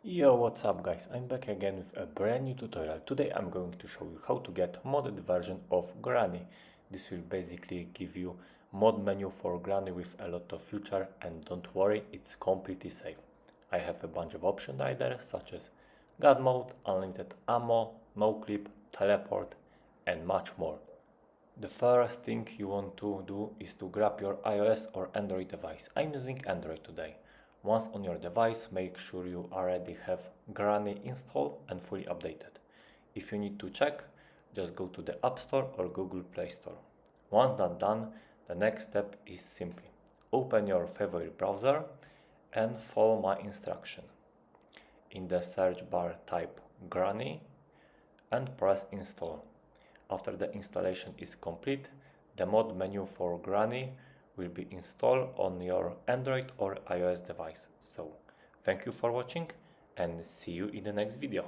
Yo, what's up guys, I'm back again with a brand new tutorial. Today I'm going to show you how to get modded version of Granny. This will basically give you mod menu for Granny with a lot of feature, and don't worry, it's completely safe. I have a bunch of options right there, such as God mode, unlimited ammo, no clip, teleport and much more. The first thing you want to do is to grab your iOS or Android device. I'm using Android today. Once on your device, make sure you already have Granny installed and fully updated. If you need to check, just go to the App Store or Google Play Store. Once that's done, the next step is simply open your favorite browser and follow my instruction. In the search bar, type Granny and press install. After the installation is complete, the mod menu for Granny will be installed on your Android or iOS device. So, thank you for watching and see you in the next video.